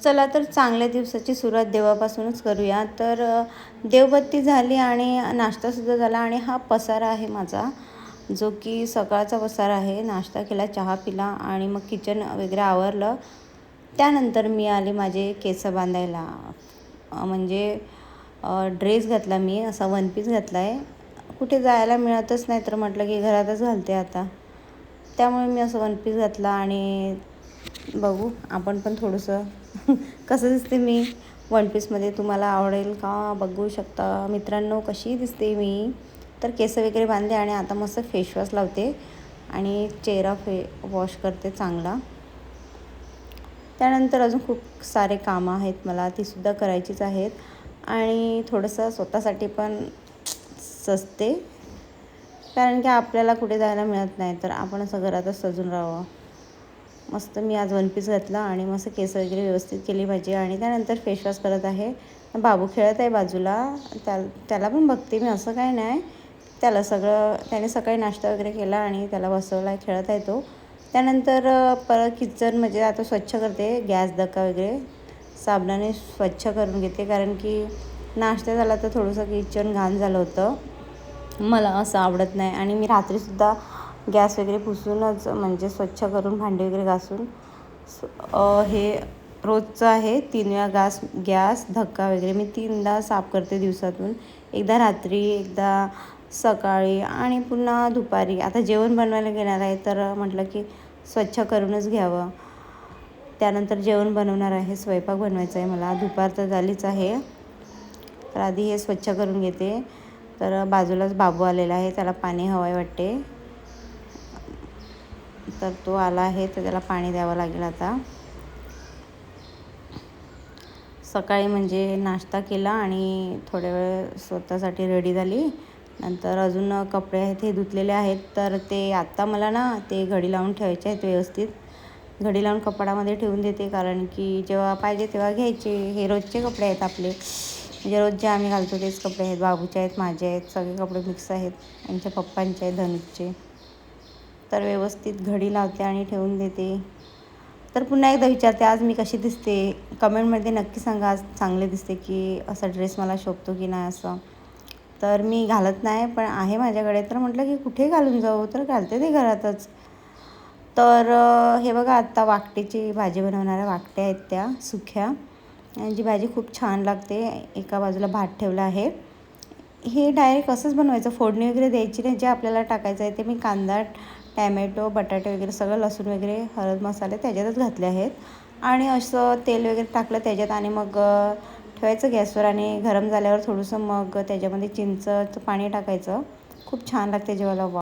चला तर चांगल्या दिवसाची सुरुवात देवापासूनच करूया. तर देवबत्ती झाली आणि नाश्तासुद्धा झाला आणि हा पसारा आहे माझा, जो की सकाळचा पसारा आहे. नाश्ता केला, चहा पिला आणि मग किचन वगैरे आवरलं. त्यानंतर मी आले माझे केस बांधायला. म्हणजे ड्रेस घातला मी, असा वन पीस घातला आहे. कुठे जायला मिळतच नाही तर म्हटलं की घरातच घालते आता. त्यामुळे मी असं वन पीस घातला आणि बघू आपण पण थोडंसं कसं दिसते मी वन पीसमध्ये, तुम्हाला आवडेल का बघू शकता मित्रांनो कशी दिसते मी. तर केस वगैरे बांधले आणि आता मस्त फेसवॉश लावते आणि चेहरा वॉश करते चांगला. त्यानंतर अजून खूप सारे कामं आहेत मला, तीसुद्धा करायचीच आहेत. आणि थोडंसं स्वतःसाठी पण सजते, कारण की आपल्याला कुठे जायला मिळत नाही तर आपण असं घरातच सजून राहावं. मस्त मी आज वन पीस घातला आणि मस्त केस वगैरे व्यवस्थित केली माझी आणि त्यानंतर फेसवॉश करत आहे. बाबू खेळत आहे बाजूला, त्याला पण बघते मी, असं काय नाही. त्याने सकाळी नाश्ता वगैरे केला आणि त्याला बसवला आहे, खेळत आहे तो. त्यानंतर परत किचन म्हणजे आता स्वच्छ करते, गॅस धक्का वगैरे साबणाने स्वच्छ करून घेते, कारण की नाश्ता झाला तर थोडंसं किचन घाण झालं होतं. मला असं आवडत नाही आणि मी रात्रीसुद्धा गॅस वगैरे पुसूनच म्हणजे स्वच्छ करून भांडी वगैरे घासून हे रोजचं आहे. 3 वेळा गॅस धक्का वगैरे मी 3दा साफ करते दिवसातून. एकदा रात्री, एकदा सकाळी आणि पुन्हा दुपारी. आता जेवण बनवायला घेणार आहे तर म्हटलं की स्वच्छ करूनच घ्यावं. त्यानंतर जेवण बनवणार आहे, स्वयंपाक बनवायचा आहे मला. दुपार तर झालीच आहे, तर आधी हे स्वच्छ करून घेते. तर बाजूलाच बाबू आलेला आहे, त्याला पाणी हवं आहे वाटते. तर तो आला आहे तर त्याला पाणी द्यावं लागेल आता. सकाळी म्हणजे नाश्ता केला आणि थोड्या वेळ स्वतःसाठी रेडी झाली. नंतर अजून कपडे आहेत हे धुतलेले आहेत, तर ते आत्ता मला ना ते घडी लावून ठेवायचे आहेत व्यवस्थित. घडी लावून कपड्यामध्ये ठेवून देते, कारण की जेव्हा पाहिजे तेव्हा घ्यायचे. हे रोजचे कपडे आहेत आपले, म्हणजे रोज जे आम्ही घालतो तेच कपडे आहेत. बाबूचे आहेत, माझे आहेत, सगळे कपडे मिक्स आहेत, यांच्या पप्पांचे आहेत, धनुचे. तर व्यवस्थित घडी लावते आणि ठेवून देते. तर पुन्हा एकदा विचारते, आज मी कशी दिसते कमेंटमध्ये नक्की सांगा. आज चांगले दिसते की असा ड्रेस मला शोभतो की नाही असं. तर मी घालत नाही, पण आहे माझ्याकडे, तर म्हटलं की कुठे घालून जाऊ, तर घालते ते घरातच. तर हे बघा, आत्ता वाकटेची भाजी बनवणार आहे. वाकट्या आहेत त्या सुक्या, आणि जी भाजी खूप छान लागते. एका बाजूला भात ठेवला आहे. हे डायरेक्ट असंच बनवायचं, फोडणी वगैरे द्यायची नाही. जे आपल्याला टाकायचं आहे ते मी कांदा, टॅमॅटो, बटाटे वगैरे सगळं, लसूण वगैरे, हळद मसाले त्याच्यातच घातले आहेत. आणि असं तेल वगैरे टाकलं त्याच्यात आणि मग ठेवायचं गॅसवर आणि गरम झाल्यावर थोडंसं मग त्याच्यामध्ये चिंचचं पाणी टाकायचं. खूप छान लागते जेवायला.